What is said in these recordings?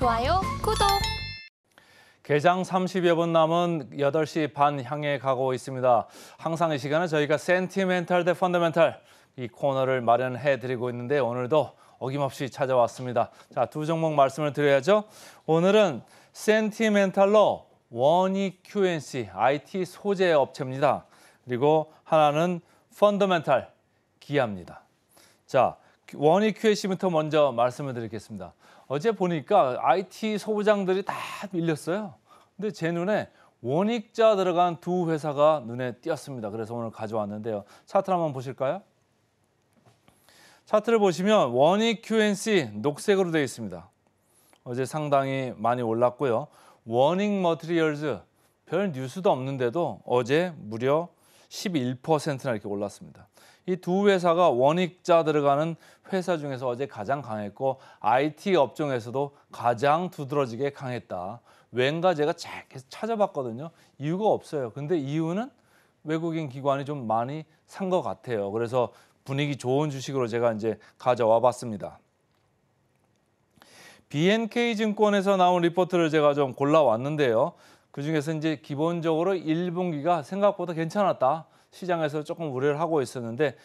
좋아요, 구독! 개장 30여 분 남은 8시 반 향해 가고 있습니다. 항상 이 시간은 저희가 센티멘탈 대 펀더멘탈 이 코너를 마련해 드리고 있는데 오늘도 어김없이 찾아왔습니다. 자, 두 종목 말씀을 드려야죠. 오늘은 센티멘탈로 원익 QNC IT 소재 업체입니다. 그리고 하나는 펀더멘탈 기아입니다. 자, 원익 QNC부터 먼저 말씀을 드리겠습니다. 어제 보니까 IT 소부장들이 다 밀렸어요. 근데 제 눈에 원익자 들어간 두 회사가 눈에 띄었습니다. 그래서 오늘 가져왔는데요. 차트를 한번 보실까요? 차트를 보시면 원익 QNC 녹색으로 되어 있습니다. 어제 상당히 많이 올랐고요. 원익 머티리얼즈 별 뉴스도 없는데도 어제 무려 11%나 이렇게 올랐습니다. 이 두 회사가 원익자 들어가는 회사 중에서 어제 가장 강했고 IT 업종에서도 가장 두드러지게 강했다. 왠가 제가 계속 찾아봤거든요. 이유가 없어요. 근데 이유는 외국인 기관이 좀 많이 산 것 같아요. 그래서 분위기 좋은 주식으로 제가 이제 가져와 봤습니다. BNK 증권에서 나온 리포트를 제가 좀 골라왔는데요. 그중에서 이제 기본적으로 1분기가 생각보다 괜찮았다. 시장에서 조금 우려를 하고 있었는데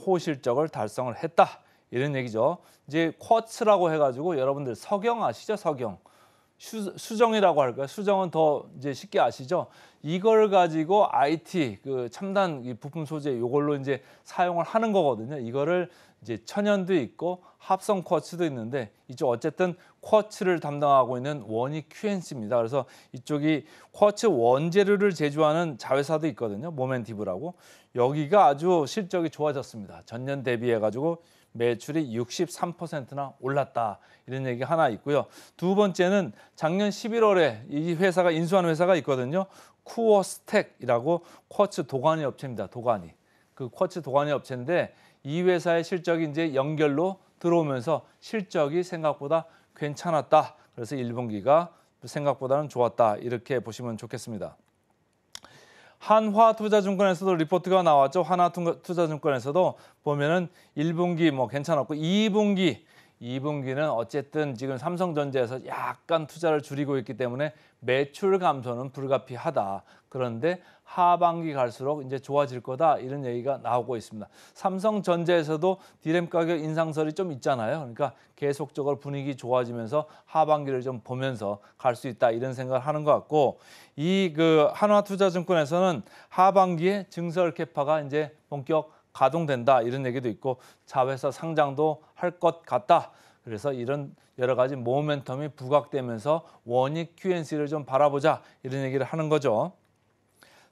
호실적을 달성을 했다. 이런 얘기죠. 이제 쿼츠라고 해가지고 여러분들 석영 아시죠? 석영. 수정이라고 할까요? 수정은 더 이제 쉽게 아시죠? 이걸 가지고 IT 그 첨단 부품 소재 이걸로 이제 사용을 하는 거거든요. 이거를 이제 천연도 있고 합성 쿼츠도 있는데 이쪽 어쨌든 쿼츠를 담당하고 있는 원익 QNC입니다. 그래서 이쪽이 쿼츠 원재료를 제조하는 자회사도 있거든요. 모멘티브라고. 여기가 아주 실적이 좋아졌습니다. 전년 대비해 가지고 매출이 63%나 올랐다. 이런 얘기 하나 있고요. 두 번째는 작년 11월에 이 회사가 인수한 회사가 있거든요. 쿠어스텍이라고 쿼츠 도가니 업체입니다. 도가니. 그 쿼츠 도가니 업체인데 이 회사의 실적이 이제 연결로 들어오면서 실적이 생각보다 괜찮았다. 그래서 1분기가 생각보다는 좋았다. 이렇게 보시면 좋겠습니다. 한화투자증권에서도 리포트가 나왔죠. 한화투자증권에서도 보면은 1분기 뭐 괜찮았고 2분기는 어쨌든 지금 삼성전자에서 약간 투자를 줄이고 있기 때문에 매출 감소는 불가피하다. 그런데 하반기 갈수록 이제 좋아질 거다. 이런 얘기가 나오고 있습니다. 삼성전자에서도 디램 가격 인상설이 좀 있잖아요. 그러니까 계속적으로 분위기 좋아지면서 하반기를 좀 보면서 갈 수 있다. 이런 생각을 하는 것 같고 이 한화투자증권에서는 하반기에 증설 캐파가 이제 본격 가동된다. 이런 얘기도 있고 자회사 상장도 할 것 같다. 그래서 이런 여러 가지 모멘텀이 부각되면서 원익 QNC를 좀 바라보자. 이런 얘기를 하는 거죠.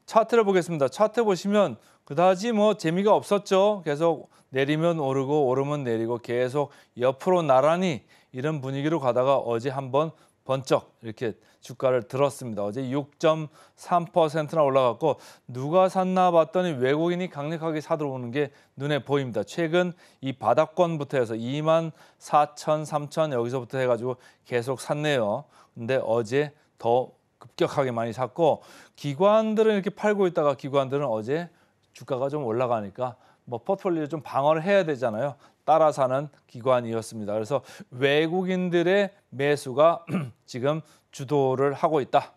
차트를 보겠습니다. 차트 보시면 그다지 뭐 재미가 없었죠. 계속 내리면 오르고 오르면 내리고 계속 옆으로 나란히 이런 분위기로 가다가 어제 한번 번쩍 이렇게 주가를 들었습니다. 어제 6.3%나 올라갔고 누가 샀나 봤더니 외국인이 강력하게 사들어오는 게 눈에 보입니다. 최근 이 바닥권부터 해서 24,000, 3,000 여기서부터 해가지고 계속 샀네요. 근데 어제 더 급격하게 많이 샀고 기관들은 이렇게 팔고 있다가 기관들은 어제 주가가 좀 올라가니까 뭐 포트폴리오 좀 방어를 해야 되잖아요. 따라 사는 기관이었습니다. 그래서 외국인들의 매수가 지금 주도를 하고 있다.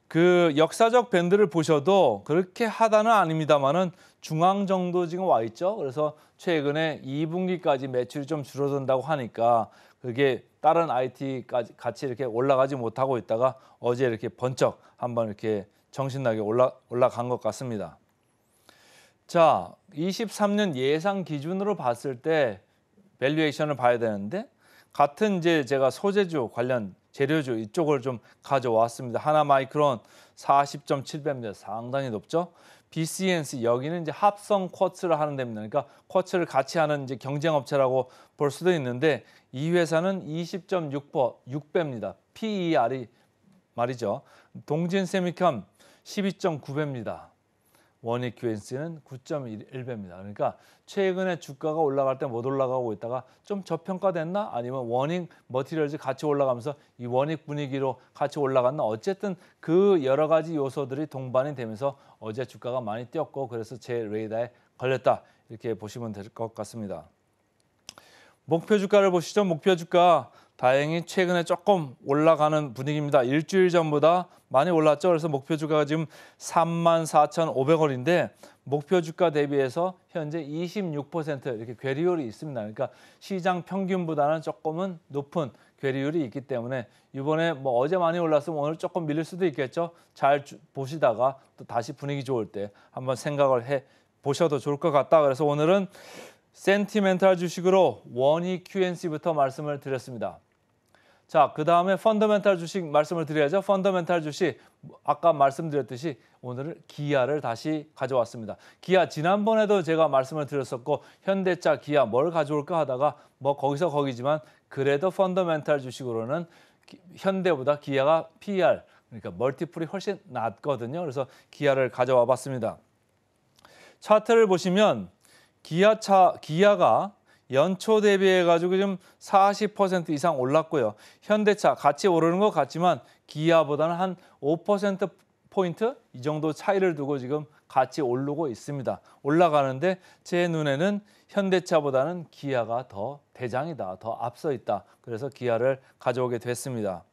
그 역사적 밴드를 보셔도 그렇게 하다는 아닙니다만은 중앙 정도 지금 와 있죠. 그래서 최근에 2분기까지 매출이 좀 줄어든다고 하니까 그게 다른 IT까지 같이 이렇게 올라가지 못하고 있다가 어제 이렇게 번쩍 한번 이렇게 정신나게 올라간 것 같습니다. 자, 23년 예상 기준으로 봤을 때 밸류에이션을 봐야 되는데 같은 이제 제가 소재주 관련 재료주 이쪽을 좀 가져왔습니다. 하나마이크론 40.7배입니다. 상당히 높죠. BCNC 여기는 이제 합성 쿼츠를 하는 데입니다. 그러니까 쿼츠를 같이 하는 이제 경쟁 업체라고 볼 수도 있는데 이 회사는 20.6배입니다. PER이 말이죠. 동진 세미컴 12.9배입니다. 원익 QNC는 9.1배입니다. 그러니까 최근에 주가가 올라갈 때 못 올라가고 있다가 좀 저평가됐나? 아니면 원익 머티리얼즈 같이 올라가면서 이 원익 분위기로 같이 올라갔나? 어쨌든 그 여러 가지 요소들이 동반이 되면서 어제 주가가 많이 뛰었고 그래서 제 레이더에 걸렸다. 이렇게 보시면 될 것 같습니다. 목표 주가를 보시죠. 목표 주가 다행히 최근에 조금 올라가는 분위기입니다. 일주일 전보다 많이 올랐죠. 그래서 목표 주가가 지금 34,500원인데 목표 주가 대비해서 현재 26% 이렇게 괴리율이 있습니다. 그러니까 시장 평균보다는 조금은 높은 괴리율이 있기 때문에 이번에 뭐 어제 많이 올랐으면 오늘 조금 밀릴 수도 있겠죠. 잘 보시다가 또 다시 분위기 좋을 때 한번 생각을 해 보셔도 좋을 것 같다. 그래서 오늘은 센티멘탈 주식으로 원희 QNC부터 말씀을 드렸습니다. 자, 그 다음에 펀더멘탈 주식 말씀을 드려야죠. 펀더멘탈 주식 아까 말씀드렸듯이 오늘은 기아를 다시 가져왔습니다. 기아 지난번에도 제가 말씀을 드렸었고 현대차, 기아 뭘 가져올까 하다가 뭐 거기서 거기지만 그래도 펀더멘탈 주식으로는 현대보다 기아가 PER 그러니까 멀티플이 훨씬 낮거든요. 그래서 기아를 가져와 봤습니다. 차트를 보시면 기아가 연초 대비해 가지고 좀 40% 이상 올랐고요. 현대차 같이 오르는 것 같지만 기아보다는 한 5%포인트 이 정도 차이를 두고 지금 같이 오르고 있습니다. 올라가는데 제 눈에는 현대차보다는 기아가 더 대장이다, 더 앞서 있다. 그래서 기아를 가져오게 됐습니다.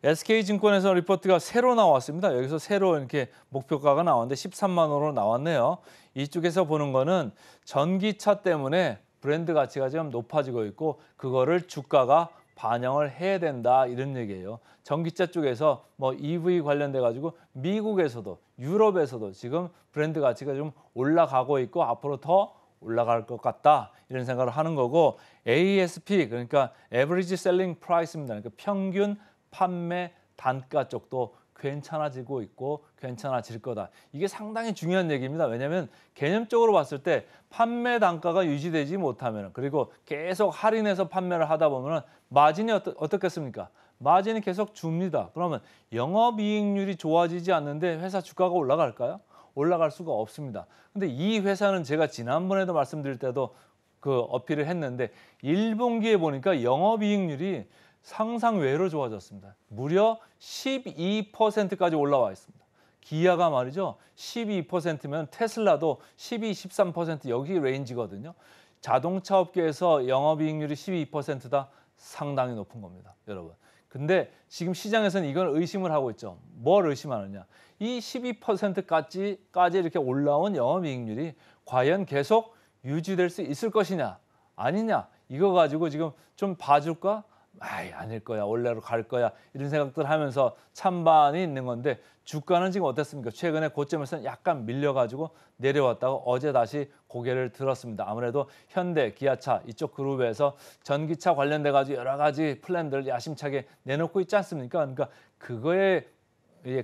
SK증권에서 리포트가 새로 나왔습니다. 여기서 새로 이렇게 목표가가 나왔는데 13만 원으로 나왔네요. 이쪽에서 보는 거는 전기차 때문에 브랜드 가치가 좀 높아지고 있고 그거를 주가가 반영을 해야 된다 이런 얘기예요. 전기차 쪽에서 뭐 EV 관련돼 가지고 미국에서도 유럽에서도 지금 브랜드 가치가 좀 올라가고 있고 앞으로 더 올라갈 것 같다 이런 생각을 하는 거고 ASP 그러니까 Average Selling Price입니다. 그러니까 평균 판매 단가 쪽도 괜찮아지고 있고 괜찮아질 거다. 이게 상당히 중요한 얘기입니다. 왜냐하면 개념적으로 봤을 때 판매 단가가 유지되지 못하면 그리고 계속 할인해서 판매를 하다 보면 마진이 어떻겠습니까? 마진이 계속 줍니다. 그러면 영업이익률이 좋아지지 않는데 회사 주가가 올라갈까요? 올라갈 수가 없습니다. 근데 이 회사는 제가 지난번에도 말씀드릴 때도 그 어필을 했는데 1분기에 보니까 영업이익률이 상상 외로 좋아졌습니다. 무려 12%까지 올라와 있습니다. 기아가 말이죠. 12%면 테슬라도 12, 13% 여기 레인지거든요. 자동차 업계에서 영업이익률이 12%다 상당히 높은 겁니다. 여러분. 근데 지금 시장에서는 이걸 의심을 하고 있죠. 뭘 의심하느냐. 이 12%까지 이렇게 올라온 영업이익률이 과연 계속 유지될 수 있을 것이냐 아니냐 이거 가지고 지금 좀 봐줄까? 아닐 거야. 원래로 갈 거야. 이런 생각들 하면서 찬반이 있는 건데 주가는 지금 어땠습니까? 최근에 고점에서는 약간 밀려가지고 내려왔다가 어제 다시 고개를 들었습니다. 아무래도 현대, 기아차 이쪽 그룹에서 전기차 관련돼 가지고 여러 가지 플랜들 야심차게 내놓고 있지 않습니까? 그러니까 그거에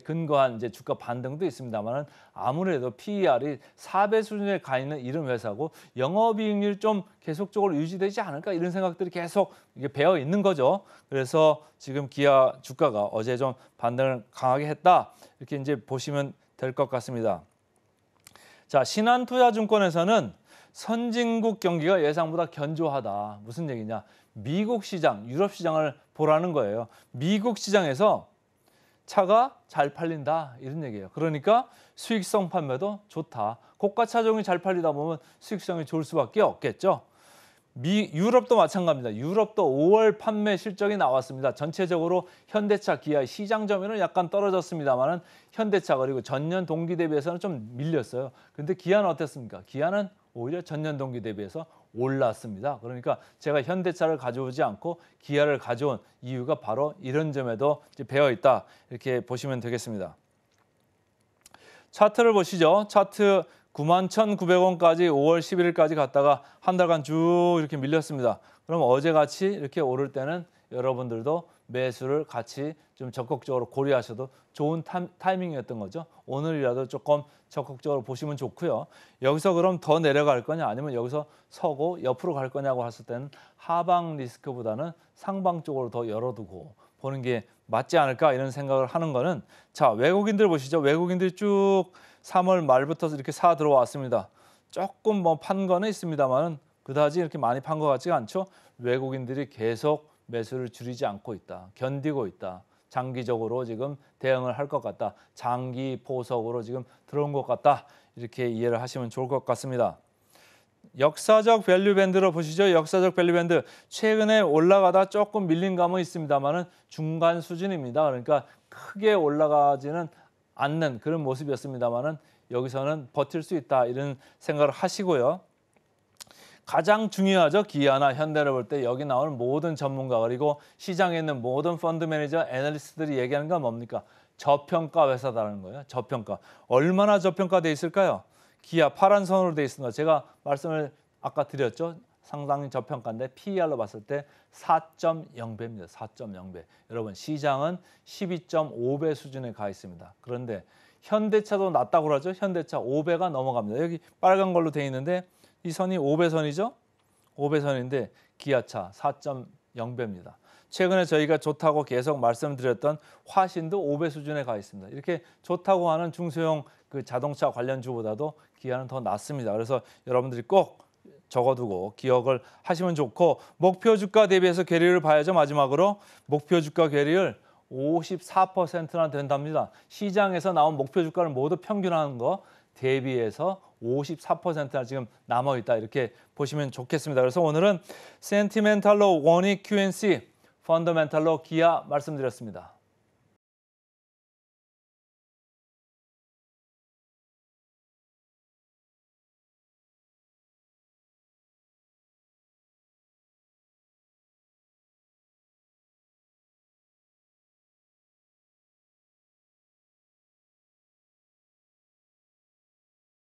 근거한 이제 주가 반등도 있습니다만은 아무래도 PER이 4배 수준에 가 있는 이런 회사고 영업이익률 좀 계속적으로 유지되지 않을까 이런 생각들이 계속 이게 배어 있는 거죠. 그래서 지금 기아 주가가 어제 좀 반등을 강하게 했다 이렇게 이제 보시면 될 것 같습니다. 자, 신한투자증권에서는 선진국 경기가 예상보다 견조하다. 무슨 얘기냐? 미국 시장, 유럽 시장을 보라는 거예요. 미국 시장에서 차가 잘 팔린다 이런 얘기예요. 그러니까 수익성 판매도 좋다. 고가 차종이 잘 팔리다 보면 수익성이 좋을 수밖에 없겠죠. 유럽도 마찬가지입니다. 유럽도 5월 판매 실적이 나왔습니다. 전체적으로 현대차, 기아의 시장 점유율은 약간 떨어졌습니다만은 현대차 그리고 전년 동기 대비해서는 좀 밀렸어요. 근데 기아는 어땠습니까? 기아는 오히려 전년 동기 대비해서 올랐습니다. 그러니까 제가 현대차를 가져오지 않고 기아를 가져온 이유가 바로 이런 점에도 배어 있다. 이렇게 보시면 되겠습니다. 차트를 보시죠. 차트 91,900원까지 5월 11일까지 갔다가 한 달간 쭉 이렇게 밀렸습니다. 그럼 어제 같이 이렇게 오를 때는 여러분들도 매수를 같이 좀 적극적으로 고려하셔도 좋은 타이밍이었던 거죠. 오늘이라도 조금 적극적으로 보시면 좋고요. 여기서 그럼 더 내려갈 거냐 아니면 여기서 서고 옆으로 갈 거냐고 했을 때는 하방 리스크보다는 상방 쪽으로 더 열어두고 보는 게 맞지 않을까 이런 생각을 하는 거는 자 외국인들 보시죠. 외국인들이 쭉 3월 말부터 이렇게 사 들어왔습니다. 조금 뭐 판 거는 있습니다만은 그다지 이렇게 많이 판 것 같지가 않죠. 외국인들이 계속 매수를 줄이지 않고 있다. 견디고 있다. 장기적으로 지금 대응을 할 것 같다. 장기 포석으로 지금 들어온 것 같다. 이렇게 이해를 하시면 좋을 것 같습니다. 역사적 밸류 밴드로 보시죠. 역사적 밸류 밴드. 최근에 올라가다 조금 밀린 감은 있습니다만은 중간 수준입니다. 그러니까 크게 올라가지는 않는 그런 모습이었습니다만은 여기서는 버틸 수 있다 이런 생각을 하시고요. 가장 중요하죠. 기아나 현대를 볼 때 여기 나오는 모든 전문가 그리고 시장에 있는 모든 펀드 매니저, 애널리스트들이 얘기하는 건 뭡니까? 저평가 회사다라는 거예요. 저평가. 얼마나 저평가돼 있을까요? 기아 파란 선으로 돼 있습니다. 제가 말씀을 아까 드렸죠. 상당히 저평가인데 PER로 봤을 때 4.0배입니다. 4.0배. 여러분 시장은 12.5배 수준에 가 있습니다. 그런데 현대차도 낮다고 그러죠. 현대차 5배가 넘어갑니다. 여기 빨간 걸로 돼 있는데 이 선이 5배 선이죠. 5배 선인데 기아차 4.0배입니다. 최근에 저희가 좋다고 계속 말씀드렸던 화신도 5배 수준에 가 있습니다. 이렇게 좋다고 하는 중소형 그 자동차 관련주보다도 기아는 더 낮습니다. 그래서 여러분들이 꼭 적어두고 기억을 하시면 좋고 목표 주가 대비해서 괴리를 봐야죠. 마지막으로 목표 주가 괴리를 54%나 된답니다. 시장에서 나온 목표 주가를 모두 평균하는 거 대비해서 54%나 지금 남아있다 이렇게 보시면 좋겠습니다. 그래서 오늘은 센티멘탈로 원익 QNC, 펀더멘탈로 기아 말씀드렸습니다.